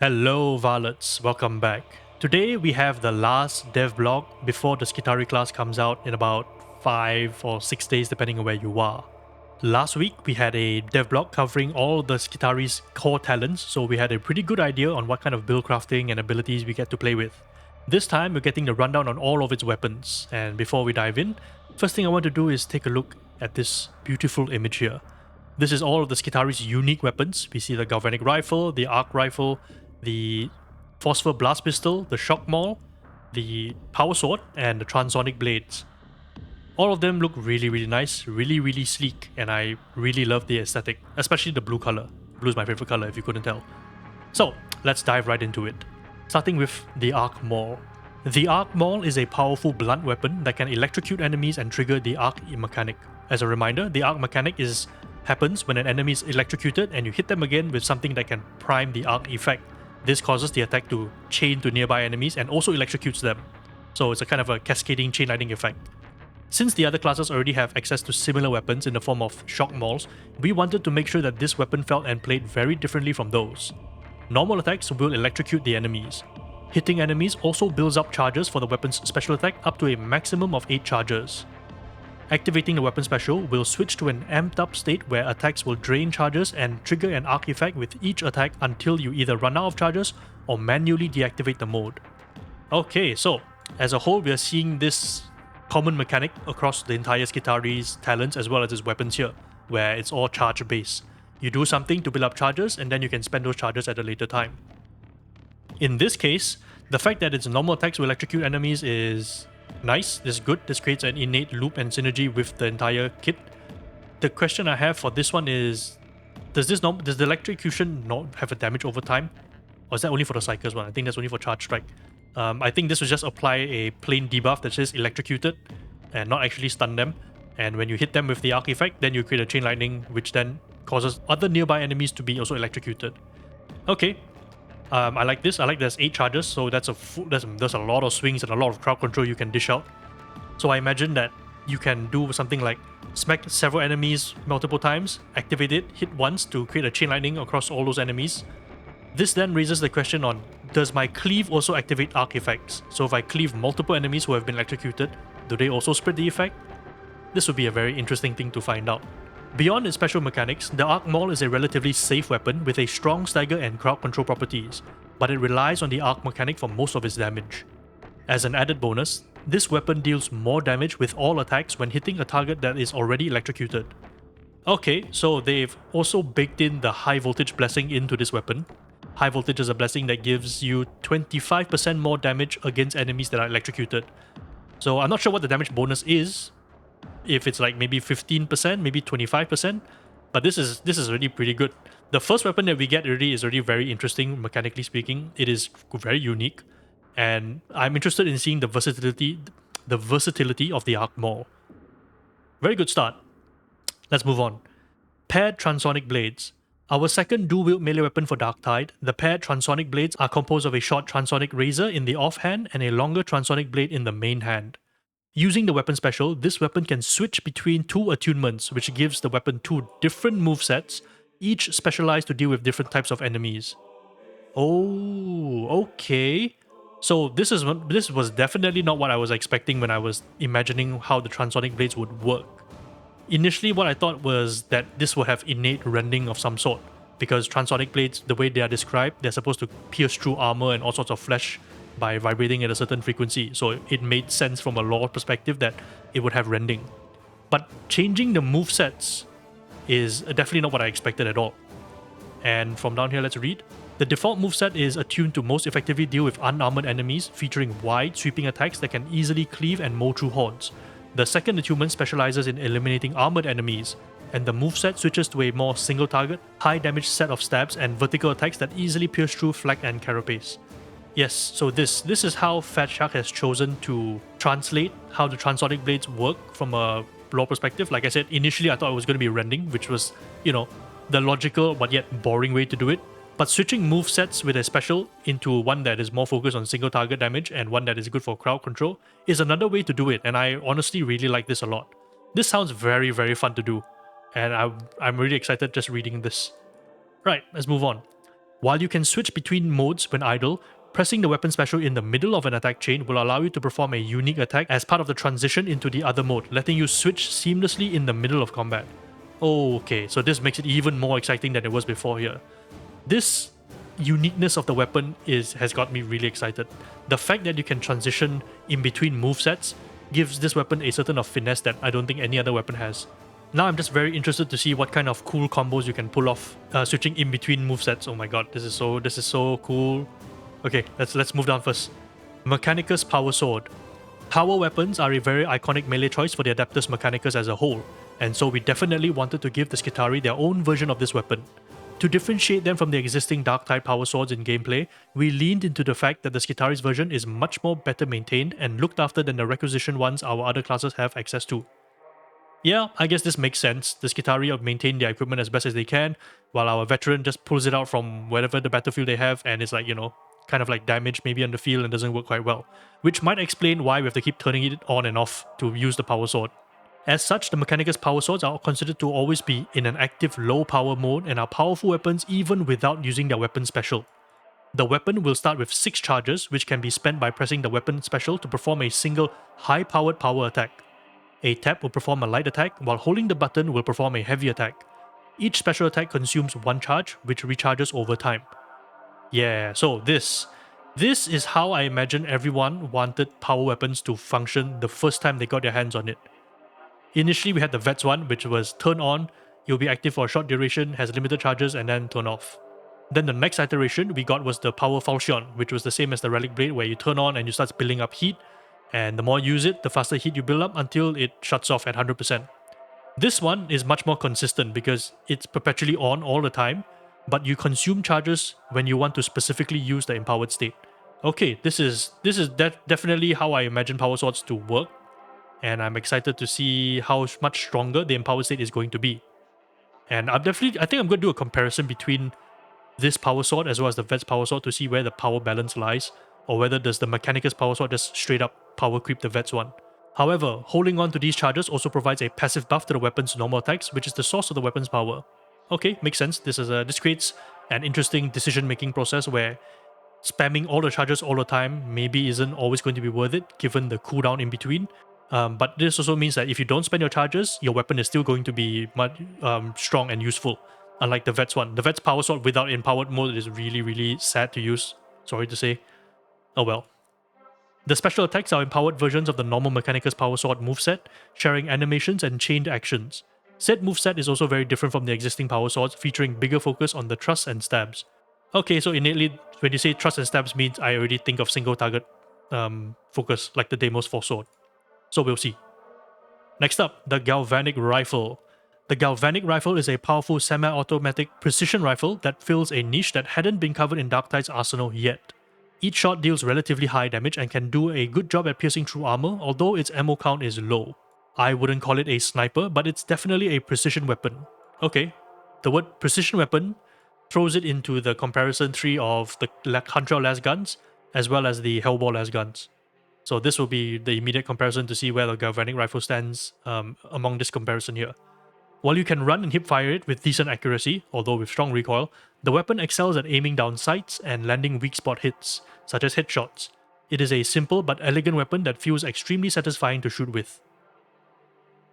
Hello Varlets, welcome back. Today we have the last devblog before the Skitarii class comes out in about 5 or 6 days depending on where you are. Last week we had a devblog covering all the Skitarii's core talents, so we had a pretty good idea on what kind of build crafting and abilities we get to play with. This time we're getting the rundown on all of its weapons, and before we dive in, first thing I want to do is take a look at this beautiful image here. This is all of the Skitarii's unique weapons. We see the Galvanic Rifle, the Arc Rifle, the Phosphor Blast Pistol, the Shock Maul, the Power Sword, and the Transonic Blades. All of them look really nice, really sleek, and I really love the aesthetic, especially the blue color. Blue is my favorite color if you couldn't tell. So, let's dive right into it. Starting with the Arc Maul. The Arc Maul is a powerful blunt weapon that can electrocute enemies and trigger the Arc mechanic. As a reminder, the Arc mechanic happens when an enemy is electrocuted and you hit them again with something that can prime the Arc effect. This causes the attack to chain to nearby enemies and also electrocutes them. So it's a kind of a cascading chain lightning effect. Since the other classes already have access to similar weapons in the form of shock mauls, we wanted to make sure that this weapon felt and played very differently from those. Normal attacks will electrocute the enemies. Hitting enemies also builds up charges for the weapon's special attack up to a maximum of 8 charges. Activating the weapon special will switch to an amped up state where attacks will drain charges and trigger an arc effect with each attack until you either run out of charges or manually deactivate the mode. Okay, so as a whole we are seeing this common mechanic across the entire Skitarii's talents as well as his weapons here, where it's all charge based. You do something to build up charges and then you can spend those charges at a later time. In this case, the fact that its normal attacks will electrocute enemies is nice, this is good, this creates an innate loop and synergy with the entire kit. The question I have for this one is, does the electrocution not have a damage over time? Or is that only for the Psykers one? I think that's only for Charge Strike. I think this would just apply a plain debuff that says electrocuted and not actually stun them. And when you hit them with the arc effect, then you create a chain lightning which then causes other nearby enemies to be also electrocuted. Okay. I like this. I like there's 8 charges, so there's a lot of swings and a lot of crowd control you can dish out. So I imagine that you can do something like smack several enemies multiple times, activate it, hit once to create a chain lightning across all those enemies. This then raises the question on, does my cleave also activate arc effects? So if I cleave multiple enemies who have been electrocuted, do they also spread the effect? This would be a very interesting thing to find out. Beyond its special mechanics, the Arc Maul is a relatively safe weapon with a strong stagger and crowd control properties, but it relies on the arc mechanic for most of its damage. As an added bonus, this weapon deals more damage with all attacks when hitting a target that is already electrocuted. Okay, so they've also baked in the High Voltage blessing into this weapon. High Voltage is a blessing that gives you 25% more damage against enemies that are electrocuted. So I'm not sure what the damage bonus is, if it's like maybe 15%, maybe 25%, but this is already pretty good. The first weapon that we get is already very interesting mechanically speaking. It is very unique, and I'm interested in seeing the versatility of the Arc Maul. Very good start. Let's move on. Paired Transonic Blades. Our second dual-wield melee weapon for Darktide, the paired Transonic Blades are composed of a short Transonic Razor in the offhand and a longer Transonic Blade in the main hand. Using the weapon special, this weapon can switch between 2 attunements, which gives the weapon 2 different movesets, each specialized to deal with different types of enemies. Oh, okay. So this was definitely not what I was expecting when I was imagining how the Transonic Blades would work. Initially, what I thought was that this will have innate rending of some sort, because Transonic Blades, the way they are described, they're supposed to pierce through armor and all sorts of flesh by vibrating at a certain frequency, so it made sense from a lore perspective that it would have rending. But changing the movesets is definitely not what I expected at all. And from down here, let's read. The default moveset is attuned to most effectively deal with unarmored enemies, featuring wide, sweeping attacks that can easily cleave and mow through hordes. The second attunement specializes in eliminating armored enemies, and the moveset switches to a more single-target, high-damage set of stabs and vertical attacks that easily pierce through flak and carapace. Yes, so this is how Fat Shark has chosen to translate how the Transonic Blades work from a lore perspective. Like I said, initially I thought it was going to be rending, which was, the logical but yet boring way to do it. But switching movesets with a special into one that is more focused on single target damage and one that is good for crowd control is another way to do it, and I honestly really like this a lot. This sounds very fun to do, and I'm really excited just reading this. Right, let's move on. While you can switch between modes when idle, pressing the weapon special in the middle of an attack chain will allow you to perform a unique attack as part of the transition into the other mode, letting you switch seamlessly in the middle of combat. Okay, so this makes it even more exciting than it was before here. This uniqueness of the weapon has got me really excited. The fact that you can transition in between movesets gives this weapon a certain of finesse that I don't think any other weapon has. Now I'm just very interested to see what kind of cool combos you can pull off switching in between movesets. Oh my god, this is so cool. Okay, let's move down first. Mechanicus Power Sword. Power weapons are a very iconic melee choice for the Adeptus Mechanicus as a whole, and so we definitely wanted to give the Skitarii their own version of this weapon. To differentiate them from the existing Darktide power swords in gameplay, we leaned into the fact that the Skitarii's version is much more better maintained and looked after than the requisition ones our other classes have access to. Yeah, I guess this makes sense. The Skitarii have maintained their equipment as best as they can, while our veteran just pulls it out from wherever the battlefield they have and it's like, kind of like damaged maybe on the field and doesn't work quite well. Which might explain why we have to keep turning it on and off to use the power sword. As such, the Mechanicus power swords are considered to always be in an active low power mode and are powerful weapons even without using their weapon special. The weapon will start with 6 charges, which can be spent by pressing the weapon special to perform a single high-powered power attack. A tap will perform a light attack, while holding the button will perform a heavy attack. Each special attack consumes 1 charge, which recharges over time. Yeah, so this is how I imagine everyone wanted power weapons to function the first time they got their hands on it. Initially, we had the Vets one, which was turn on, it will be active for a short duration, has limited charges, and then turn off. Then the next iteration we got was the Power Falchion, which was the same as the Relic Blade, where you turn on and you start building up heat, and the more you use it, the faster heat you build up until it shuts off at 100%. This one is much more consistent because it's perpetually on all the time, but you consume charges when you want to specifically use the empowered state. Okay, this is definitely how I imagine power swords to work, and I'm excited to see how much stronger the empowered state is going to be. And I think I'm going to do a comparison between this power sword as well as the Vet's power sword to see where the power balance lies, or whether does the Mechanicus power sword just straight up power creep the Vet's one. However, holding on to these charges also provides a passive buff to the weapon's normal attacks, which is the source of the weapon's power. Okay, makes sense. This creates an interesting decision-making process where spamming all the charges all the time maybe isn't always going to be worth it, given the cooldown in between. But this also means that if you don't spend your charges, your weapon is still going to be much strong and useful, unlike the Vet's one. The Vet's power sword without empowered mode is really, really sad to use. Sorry to say. Oh well. The special attacks are empowered versions of the normal Mechanicus power sword moveset, sharing animations and chained actions. Said moveset is also very different from the existing power swords, featuring bigger focus on the thrusts and stabs. Okay, so innately, when you say thrusts and stabs means I already think of single target focus, like the Deimos Force Sword. So we'll see. Next up, the Galvanic Rifle. The Galvanic Rifle is a powerful semi-automatic precision rifle that fills a niche that hadn't been covered in Darktide's arsenal yet. Each shot deals relatively high damage and can do a good job at piercing through armor, although its ammo count is low. I wouldn't call it a sniper, but it's definitely a precision weapon. Okay, the word precision weapon throws it into the comparison tree of the Huntrell las guns, as well as the Hellball las guns. So this will be the immediate comparison to see where the Galvanic Rifle stands among this comparison here. While you can run and hip-fire it with decent accuracy, although with strong recoil, the weapon excels at aiming down sights and landing weak spot hits, such as headshots. It is a simple but elegant weapon that feels extremely satisfying to shoot with.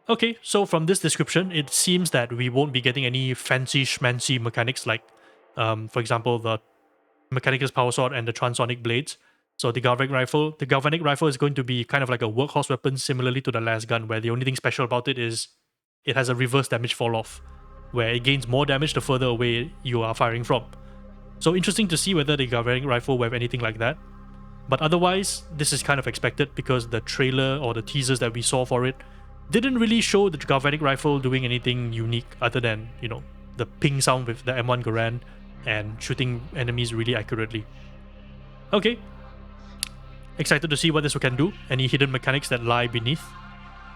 Okay, so from this description, it seems that we won't be getting any fancy schmancy mechanics like, for example, the Mechanicus Power Sword and the Transonic Blades. So the Galvanic Rifle is going to be kind of like a workhorse weapon similarly to the last gun, where the only thing special about it is it has a reverse damage fall off, where it gains more damage the further away you are firing from. So interesting to see whether the Galvanic Rifle will have anything like that. But otherwise, this is kind of expected because the trailer or the teasers that we saw for it didn't really show the Galvanic Rifle doing anything unique other than, the ping sound with the M1 Garand and shooting enemies really accurately. Okay. Excited to see what this can do, any hidden mechanics that lie beneath.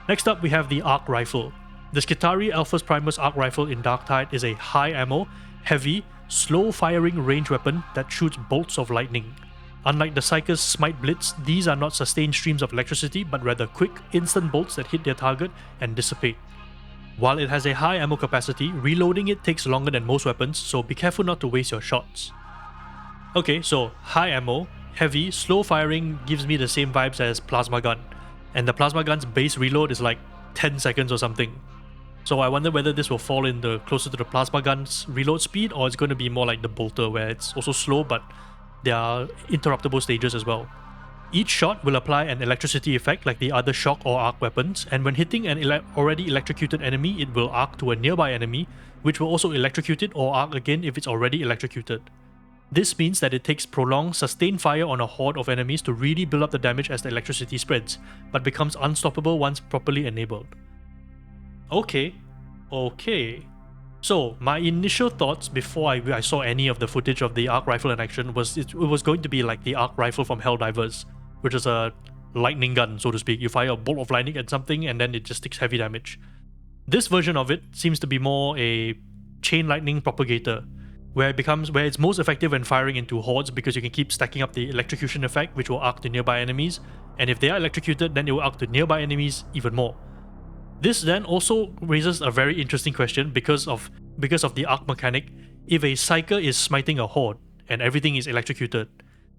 Next up, we have the Arc Rifle. The Skitarii Alphas Primus Arc Rifle in Darktide is a high ammo, heavy, slow firing range weapon that shoots bolts of lightning. Unlike the Psyker's Smite Blitz, these are not sustained streams of electricity, but rather quick, instant bolts that hit their target and dissipate. While it has a high ammo capacity, reloading it takes longer than most weapons, so be careful not to waste your shots. Okay, so high ammo, heavy, slow firing gives me the same vibes as plasma gun. And the plasma gun's base reload is like 10 seconds or something. So I wonder whether this will fall in the closer to the plasma gun's reload speed, or it's going to be more like the bolter where it's also slow but there are interruptible stages as well. Each shot will apply an electricity effect like the other shock or arc weapons, and when hitting an already electrocuted enemy, it will arc to a nearby enemy, which will also electrocute it or arc again if it's already electrocuted. This means that it takes prolonged, sustained fire on a horde of enemies to really build up the damage as the electricity spreads, but becomes unstoppable once properly enabled. Okay. So, my initial thoughts before I saw any of the footage of the arc rifle in action was it was going to be like the arc rifle from Helldivers, which is a lightning gun, so to speak. You fire a bolt of lightning at something and then it just takes heavy damage. This version of it seems to be more a chain lightning propagator, where it's most effective when firing into hordes because you can keep stacking up the electrocution effect, which will arc to nearby enemies, and if they are electrocuted, then it will arc to nearby enemies even more. This then also raises a very interesting question because of the arc mechanic. If a psyker is smiting a horde and everything is electrocuted,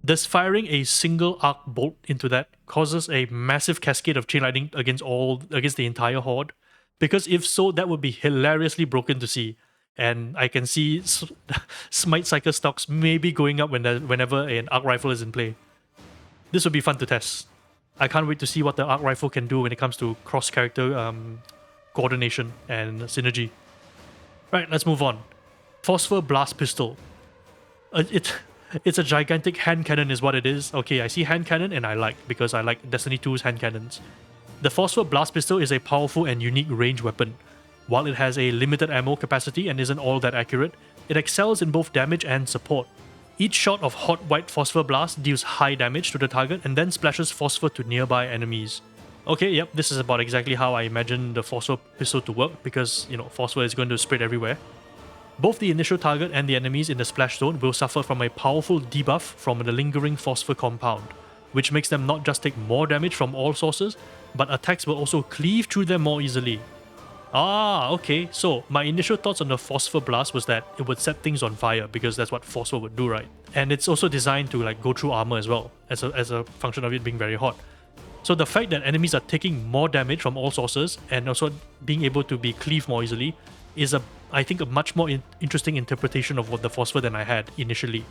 does firing a single arc bolt into that causes a massive cascade of chain lightning against the entire horde? Because if so, that would be hilariously broken to see, and I can see smite psyker stocks maybe going up whenever an arc rifle is in play. This would be fun to test. I can't wait to see what the arc rifle can do when it comes to cross-character coordination and synergy. Right, let's move on. Phosphor Blast Pistol. It's a gigantic hand cannon is what it is. Okay, I see hand cannon and because I like Destiny 2's hand cannons. The Phosphor Blast Pistol is a powerful and unique range weapon. While it has a limited ammo capacity and isn't all that accurate, it excels in both damage and support. Each shot of hot white phosphor blast deals high damage to the target and then splashes phosphor to nearby enemies. Okay, yep, this is about exactly how I imagine the phosphor pistol to work because, phosphor is going to spread everywhere. Both the initial target and the enemies in the splash zone will suffer from a powerful debuff from the lingering phosphor compound, which makes them not just take more damage from all sources, but attacks will also cleave through them more easily. Okay, so my initial thoughts on the Phosphor Blast was that it would set things on fire because that's what phosphor would do, right? And it's also designed to go through armor as well, as a function of it being very hot. So the fact that enemies are taking more damage from all sources and also being able to be cleaved more easily is I think a much more interesting interpretation of what the phosphor than I had initially.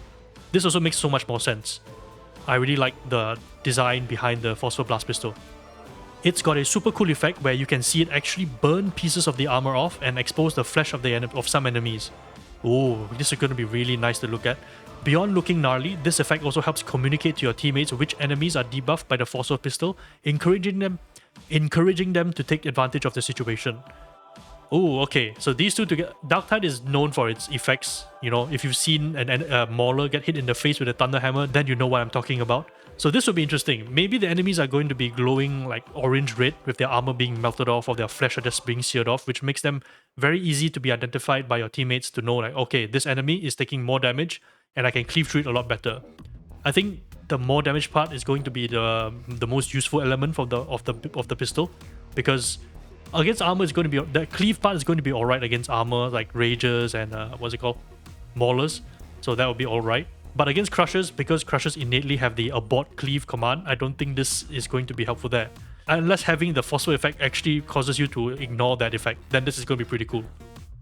This also makes so much more sense. I really like the design behind the Phosphor Blast Pistol. It's got a super cool effect where you can see it actually burn pieces of the armor off and expose the flesh of some enemies. Oh, this is going to be really nice to look at. Beyond looking gnarly, this effect also helps communicate to your teammates which enemies are debuffed by the Phosphor Pistol, encouraging them to take advantage of the situation. Oh, okay. So these two together. Darktide is known for its effects. If you've seen a Mauler get hit in the face with a Thunder Hammer, then you know what I'm talking about. So this will be interesting. Maybe the enemies are going to be glowing like orange-red with their armor being melted off or their flesh are just being seared off, which makes them very easy to be identified by your teammates to know okay, this enemy is taking more damage and I can cleave through it a lot better. I think the more damage part is going to be the most useful element of the pistol, because against armor is going to be the cleave part is going to be alright against armor like rages and maulers, so that will be alright. But against Crushers, because Crushers innately have the abort cleave command, I don't think this is going to be helpful there. Unless having the phosphor effect actually causes you to ignore that effect, then this is going to be pretty cool.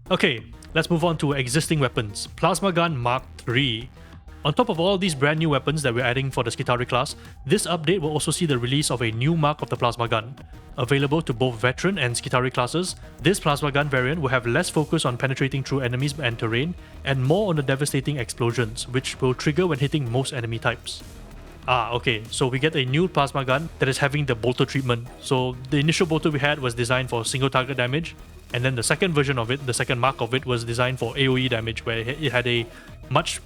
Okay, let's move on to existing weapons. Plasma Gun Mark III. On top of all these brand new weapons that we're adding for the Skitarii class, this update will also see the release of a new mark of the Plasma Gun. Available to both Veteran and Skitarii classes, this Plasma Gun variant will have less focus on penetrating through enemies and terrain, and more on the devastating explosions, which will trigger when hitting most enemy types. Okay, so we get a new Plasma Gun that is having the bolter treatment. So the initial bolter we had was designed for single target damage, and then the second version of it, the second mark of it, was designed for AoE damage, where it had a much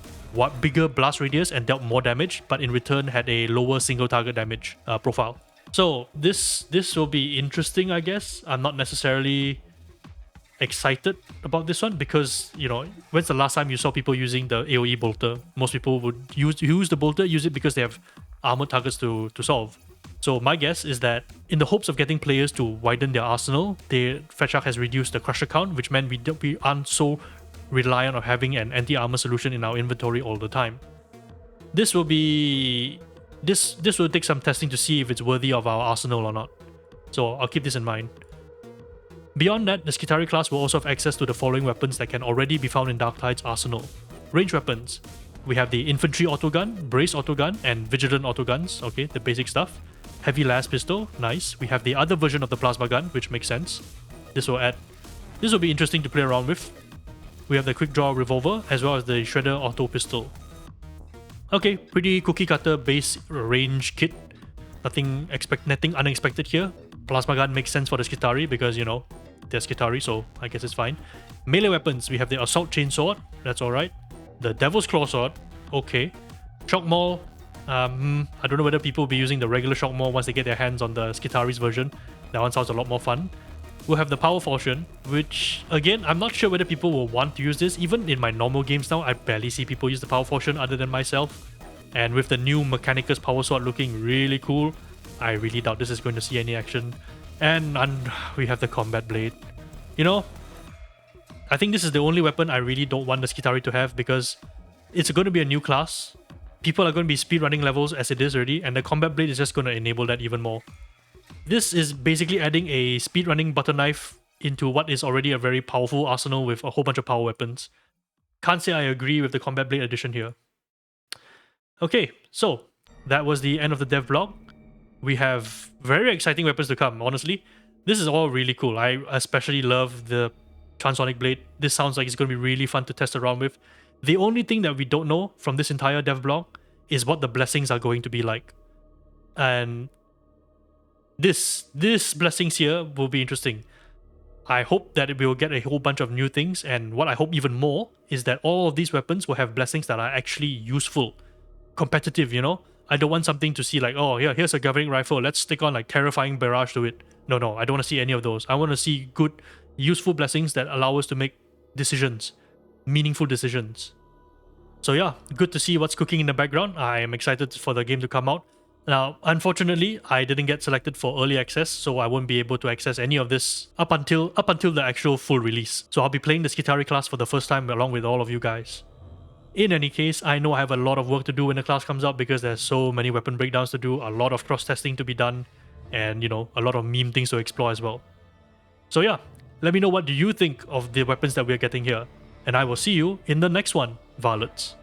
bigger blast radius and dealt more damage, but in return had a lower single target damage profile. So this will be interesting, I guess. I'm not necessarily excited about this one because, when's the last time you saw people using the AoE bolter? Most people would use the bolter, use it because they have armored targets to solve. So my guess is that in the hopes of getting players to widen their arsenal, Fetchak has reduced the crusher count, which meant we aren't so reliant on having an anti-armor solution in our inventory all the time. This will be this will take some testing to see if it's worthy of our arsenal or not. So I'll keep this in mind. Beyond that, the Skitarii class will also have access to the following weapons that can already be found in Darktide's arsenal. Range weapons. We have the Infantry Autogun, Brace Autogun, and Vigilant Autoguns, okay, the basic stuff. Heavy Las Pistol, nice. We have the other version of the Plasma Gun, which makes sense. This will be interesting to play around with. We have the Quick Draw Revolver, as well as the Shredder Auto Pistol. Okay, pretty cookie cutter base range kit. Nothing unexpected here. Plasma Gun makes sense for the Skitarii because, you know, they're Skitarii, so I guess it's fine. Melee weapons, we have the Assault Chainsword, that's alright. The Devil's Claw Sword, okay. Shock Maul, I don't know whether people will be using the regular Shock Maul once they get their hands on the Skitarii's version. That one sounds a lot more fun. We'll have the Power Falchion, which, again, I'm not sure whether people will want to use this. Even in my normal games now, I barely see people use the Power Falchion other than myself. And with the new Mechanicus Power Sword looking really cool, I really doubt this is going to see any action. And we have the Combat Blade. You know, I think this is the only weapon I really don't want the Skitarii to have because it's going to be a new class. People are going to be speedrunning levels as it is already, and the Combat Blade is just going to enable that even more. This is basically adding a speedrunning butter knife into what is already a very powerful arsenal with a whole bunch of power weapons. Can't say I agree with the Combat Blade addition here. Okay, so that was the end of the Devblog. We have very exciting weapons to come, honestly. This is all really cool. I especially love the Transonic Blade. This sounds like it's going to be really fun to test around with. The only thing that we don't know from this entire Devblog is what the blessings are going to be like. And this blessings here will be interesting. I hope that we will get a whole bunch of new things, and what I hope even more is that all of these weapons will have blessings that are actually useful. Competitive, you know? I don't want something to see like, oh, yeah, here's a governing rifle, let's stick on like Terrifying Barrage to it. No, I don't want to see any of those. I want to see good, useful blessings that allow us to make decisions. Meaningful decisions. So yeah, good to see what's cooking in the background. I am excited for the game to come out. Now, unfortunately, I didn't get selected for early access, so I won't be able to access any of this up until the actual full release. So I'll be playing the Skitarii class for the first time along with all of you guys. In any case, I know I have a lot of work to do when the class comes out because there's so many weapon breakdowns to do, a lot of cross-testing to be done, and, you know, a lot of meme things to explore as well. So yeah, let me know what do you think of the weapons that we're getting here, and I will see you in the next one, Varlets.